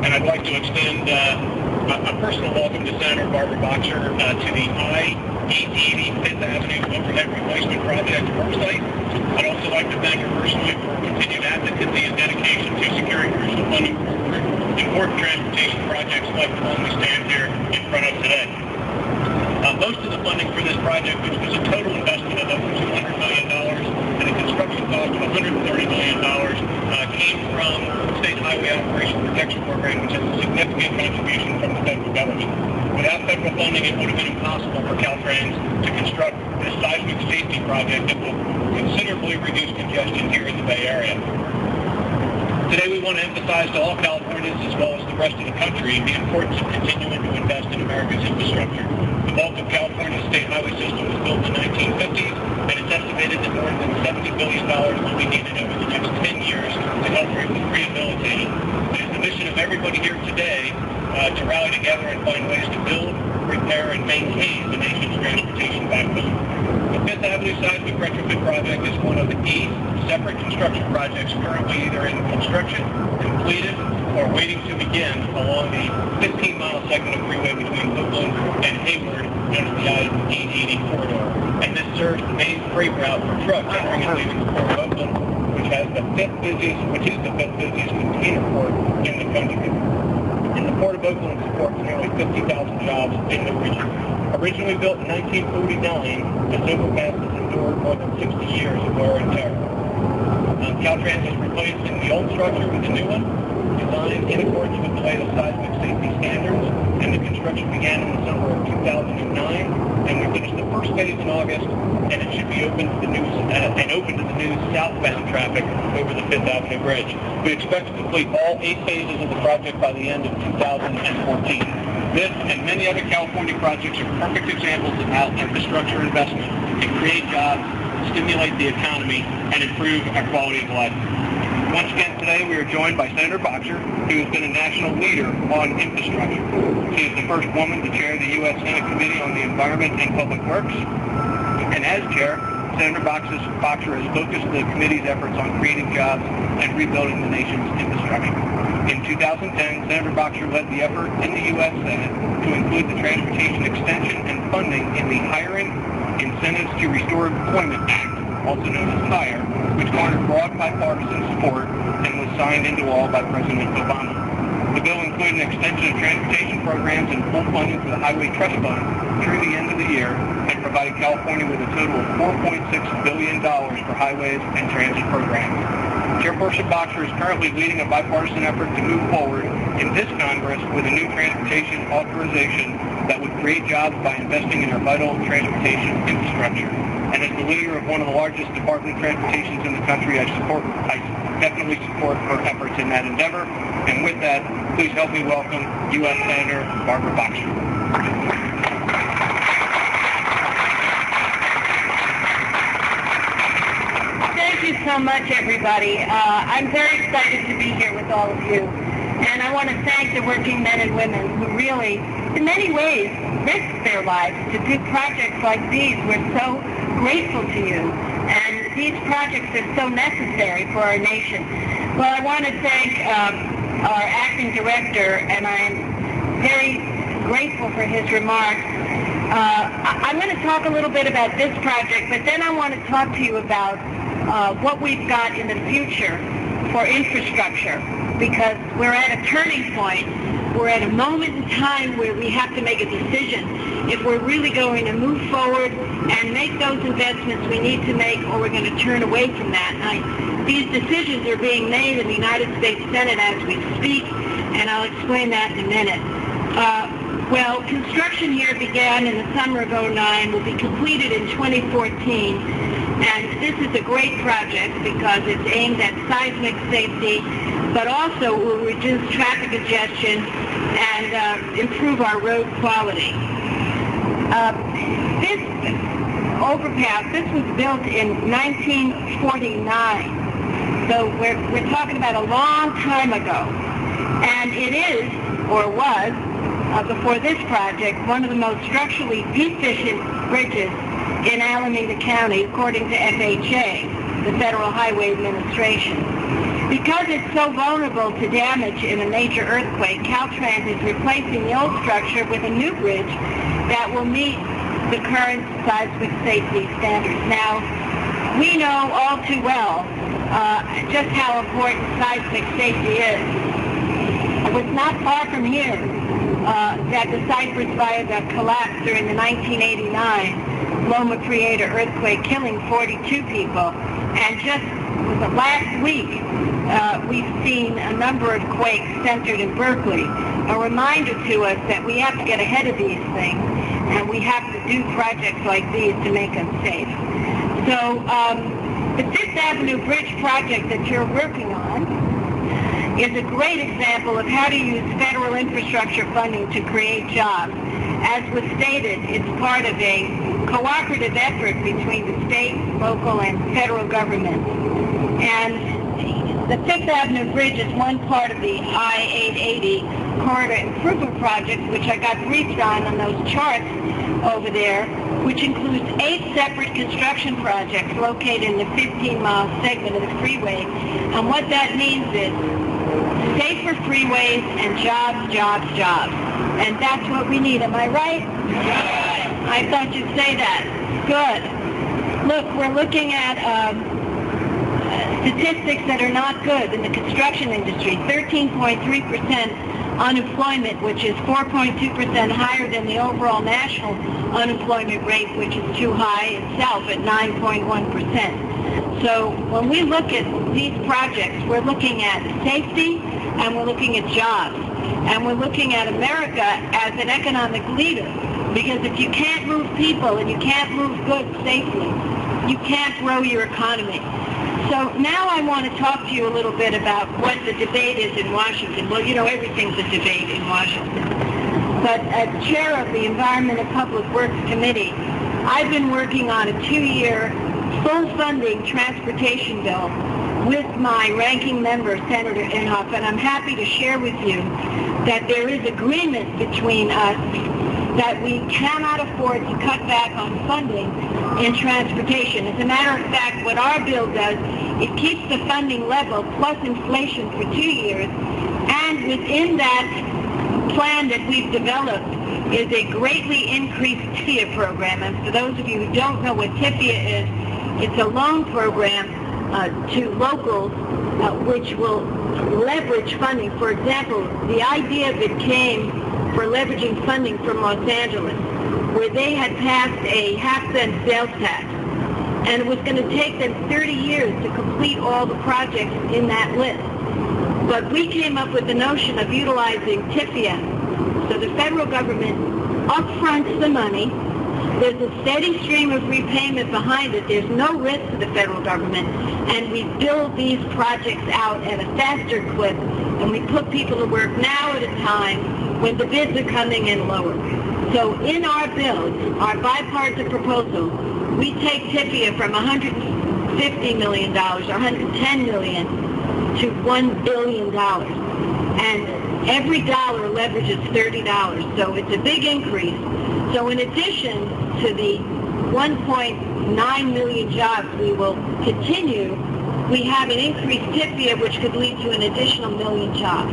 and I'd like to extend a personal welcome to Senator Barbara Boxer to the I-880 Fifth Avenue Overhead Replacement Project oversight. I'd also like to thank her personally for her continued advocacy and dedication to securing crucial funding for important transportation projects like the one we stand here in front of today. Most of the funding for this project, which was a total investment of over $200 million and a construction cost of $130 million, came from the State Highway Operation Protection Program, which is a significant contribution from the federal government. Without federal funding, it would have been impossible for Caltrans to construct this seismic safety project that will considerably reduce congestion here in the Bay Area. Today we want to emphasize to all Californians as well as the rest of the country the importance of continuing to invest in America's infrastructure. The bulk of California's state highway system was built in the 1950s, and it's estimated that more than $70 billion will be needed over the next 10 years to help rehabilitate it. It is the mission of everybody here today to rally together and find ways to build, repair, and maintain the nation's transportation backbone. The Fifth Avenue Seismic Retrofit Project is one of 8 separate construction projects currently either in construction, completed, or waiting to begin along the 15-mile segment of freeway between Oakland and Hayward, known as the I-880 corridor. And this serves the main freight route for trucks entering and leaving the port of Oakland, which is the fifth busiest container port in the country. And the Port of Oakland supports nearly 50,000 jobs in the region. Originally built in 1949, this overpass has endured more than 60 years of wear and tear. Caltrans is replacing the old structure with a new one, designed in accordance with the latest seismic safety standards, and the construction began in the summer of 2009, and we finished the first phase in August, and it should be open to the new southbound traffic over the Fifth Avenue Bridge. We expect to complete all 8 phases of the project by the end of 2014. This and many other California projects are perfect examples of how infrastructure investment can create jobs, stimulate the economy, and improve our quality of life. Once again today we are joined by Senator Boxer, who has been a national leader on infrastructure. She is the first woman to chair the U.S. Senate Committee on the Environment and Public Works, and as chair, Senator Boxer has focused the committee's efforts on creating jobs and rebuilding the nation's infrastructure. In 2010, Senator Boxer led the effort in the U.S. Senate to include the Transportation Extension and Funding in the Hiring Incentives to Restore Employment Act, also known as HIRE, which garnered broad bipartisan support and was signed into law by President Obama. The bill included an extension of transportation programs and full funding for the Highway Trust Fund through the end of the year and provided California with a total of $4.6 billion for highways and transit programs. Chairperson Boxer is currently leading a bipartisan effort to move forward in this Congress with a new transportation authorization that would create jobs by investing in our vital transportation infrastructure. And as the leader of one of the largest Department of Transportations in the country, I definitely support her efforts in that endeavor. And with that, please help me welcome U.S. Senator Barbara Boxer. Thank you so much, everybody. I'm very excited to be here with all of you. And I want to thank the working men and women who really, in many ways, risk their lives to do projects like these. We're so grateful to you. And these projects are so necessary for our nation. Well, I want to thank our acting director, and I'm very grateful for his remarks. I'm going to talk a little bit about this project, but then I want to talk to you about what we've got in the future for infrastructure, because we're at a turning point. We're at a moment in time where we have to make a decision if we're really going to move forward and make those investments we need to make, or we're going to turn away from that. These decisions are being made in the United States Senate as we speak, and I'll explain that in a minute. Well, construction here began in the summer of '09, will be completed in 2014, and this is a great project because it's aimed at seismic safety, but also will reduce traffic congestion and improve our road quality. This overpass, this was built in 1949, so we're talking about a long time ago, and it is, or was, before this project, one of the most structurally deficient bridges in Alameda County, according to FHA, the Federal Highway Administration. Because it's so vulnerable to damage in a major earthquake, Caltrans is replacing the old structure with a new bridge that will meet the current seismic safety standards. Now, we know all too well just how important seismic safety is. It was not far from here that the Cypress Viaduct collapsed during the 1989 Loma Prieta earthquake, killing 42 people. And just the last week, we've seen a number of quakes centered in Berkeley, a reminder to us that we have to get ahead of these things, and we have to do projects like these to make them safe. So the Fifth Avenue Bridge project that you're working on is a great example of how to use federal infrastructure funding to create jobs. As was stated, it's part of a cooperative effort between the state, local, and federal government. And the Fifth Avenue Bridge is one part of the I-880 Corridor Improvement Project, which I got briefed on those charts over there, which includes 8 separate construction projects located in the 15-mile segment of the freeway. And what that means is safer freeways and jobs, jobs, jobs. And that's what we need. Am I right? I thought you'd say that. Good. Look, we're looking at statistics that are not good in the construction industry. 13.3% unemployment, which is 4.2% higher than the overall national unemployment rate, which is too high itself at 9.1%. So when we look at these projects, we're looking at safety and we're looking at jobs. And we're looking at America as an economic leader, because if you can't move people and you can't move goods safely, you can't grow your economy. So now I want to talk to you a little bit about what the debate is in Washington. Well, you know, everything's a debate in Washington. But as chair of the Environment and Public Works Committee, I've been working on a 2-year full funding transportation bill with my ranking member, Senator Inhofe, and I'm happy to share with you that there is agreement between us that we cannot afford to cut back on funding in transportation. As a matter of fact, what our bill does, it keeps the funding level plus inflation for 2 years, and within that plan that we've developed is a greatly increased TIFIA program. And for those of you who don't know what TIFIA is, it's a loan program to locals which will leverage funding. For example, the idea of it came for leveraging funding from Los Angeles, where they had passed a half-cent sales tax, and it was going to take them 30 years to complete all the projects in that list. But we came up with the notion of utilizing TIFIA. So the federal government upfronts the money. There's a steady stream of repayment behind it. There's no risk to the federal government. And we build these projects out at a faster clip, and we put people to work now at a time when the bids are coming in lower. So in our bill, our bipartisan proposal, we take TIFIA from $150 million or $110 million to $1 billion. And every dollar leverages $30. So it's a big increase. So in addition to the 1.9 million jobs we will continue, we have an increased TIFIA which could lead to an additional 1 million jobs.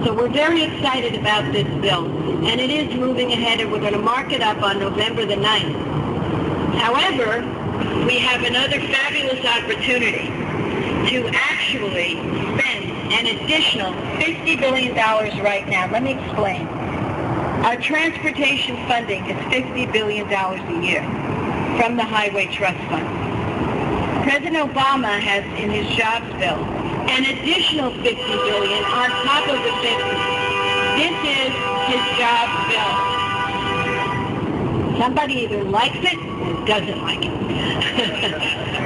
So we're very excited about this bill, and it is moving ahead, and we're going to mark it up on November the 9th. However, we have another fabulous opportunity to actually spend an additional $50 billion right now. Let me explain. Our transportation funding is $50 billion a year from the Highway Trust Fund. President Obama has in his jobs bill an additional $50 billion on top of the 50. This is his jobs bill. Somebody either likes it or doesn't like it.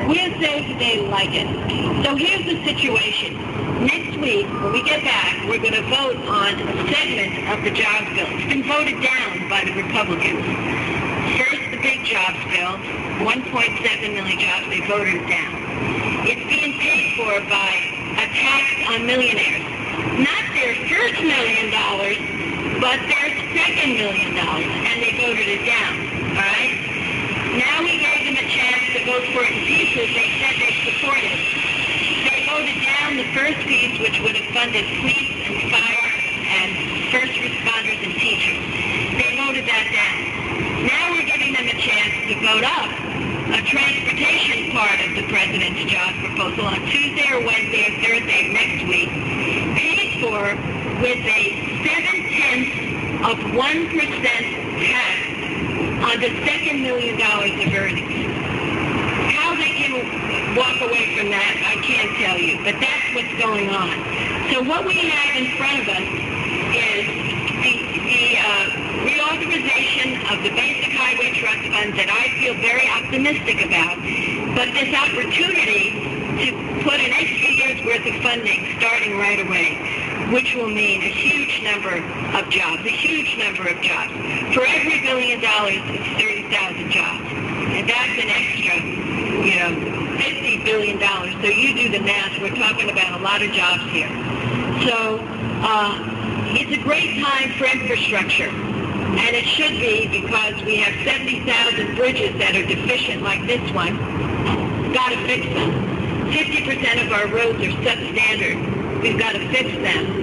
We'll say they like it. So here's the situation. Next week, when we get back, we're going to vote on a segment of the jobs bill. It's been voted down by the Republicans. First, the big jobs bill, 1.7 million jobs, they voted it down. It's being paid for by a tax on millionaires. Not their first $1 million, but their second $1 million, and they voted it down, all right? Now we gave them a chance to vote for it in pieces. They said they supported it. They voted voted down the first piece, which would have funded police and fire and first responders and teachers. They voted that down. Now we're giving them a chance to vote up a transportation part of the president's job proposal on Tuesday or Wednesday or Thursday of next week, paid for with a 0.7% tax on the second $1 million of earnings. How they can walk away from that, I can't tell you, but that's what's going on. So what we have in front of us is the reauthorization of the basic highway trust fund that I feel very optimistic about, but this opportunity to put an extra year's worth of funding starting right away, which will mean a huge number of jobs, For every $1 billion, it's 30,000 jobs. And that's an extra, $50 billion. So you do the math. We're talking about a lot of jobs here. So it's a great time for infrastructure. And it should be, because we have 70,000 bridges that are deficient like this one. Got to fix them. 50% of our roads are substandard. We've got to fix them.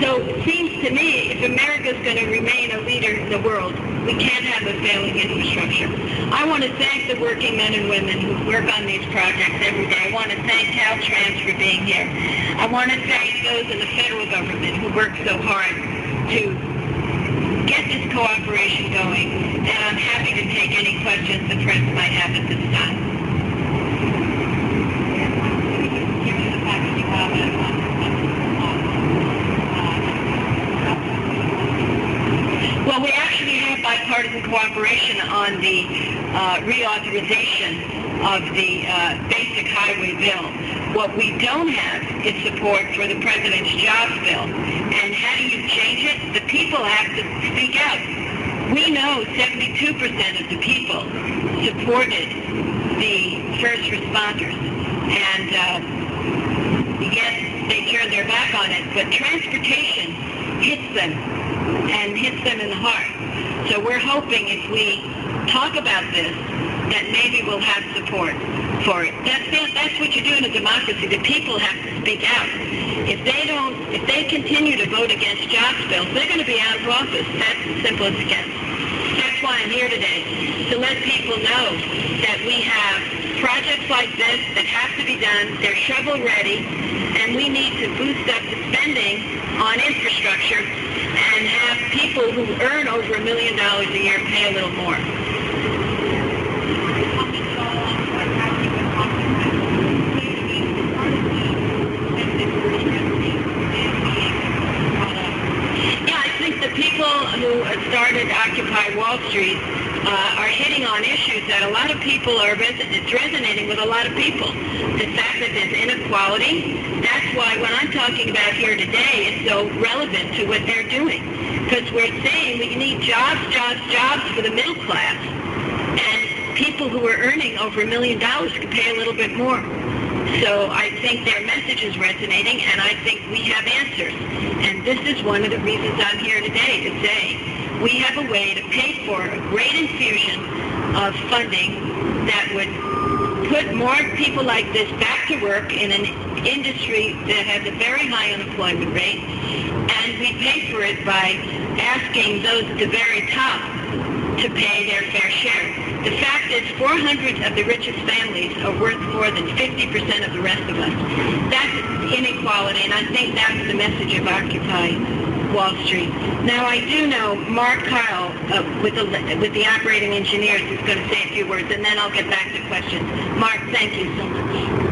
So it seems to me, if America's going to remain a leader in the world, we can't have a failing infrastructure. I want to thank the working men and women who work on these projects every day. I want to thank Caltrans for being here. I want to thank those in the federal government who work so hard to get this cooperation going. And I'm happy to take any questions the press might have at this time. Well, we actually have bipartisan cooperation on the reauthorization of the basic highway bill. What we don't have is support for the president's jobs bill. And how do you change it? The people have to speak out. We know 72% of the people supported the first responders. And yes, they turned their back on it, but transportation hits them and hits them in the heart. So we're hoping if we talk about this, that maybe we'll have support for it. That's what you do in a democracy. The people have to speak out. If they continue to vote against jobs bills, they're going to be out of office. That's as simple as it gets. That's why I'm here today, to let people know that we have projects like this that have to be done. They're shovel ready, and we need to boost up the spending on infrastructure and have people who earn over $1 million a year pay a little more. Yeah, I think the people who started Occupy Wall Street are hitting on issues that a lot of people it's resonating with a lot of people. The fact that there's inequality, that's why what I'm talking about here today is so relevant to what they're doing. Because we're saying we need jobs for the middle class. And people who are earning over $1 million can pay a little bit more. So I think their message is resonating, and I think we have answers. And this is one of the reasons I'm here today, to say we have a way to pay for a great infusion of funding that would put more people like this back to work in an industry that has a very high unemployment rate, and we pay for it by asking those at the very top to pay their fair share. The fact is 400 of the richest families are worth more than 50% of the rest of us. That's inequality, and I think that's the message of Occupy Wall Street. Now, I do know Mark Kyle with the operating engineers is going to say a few words, and then I'll get back to questions. Mark, thank you so much.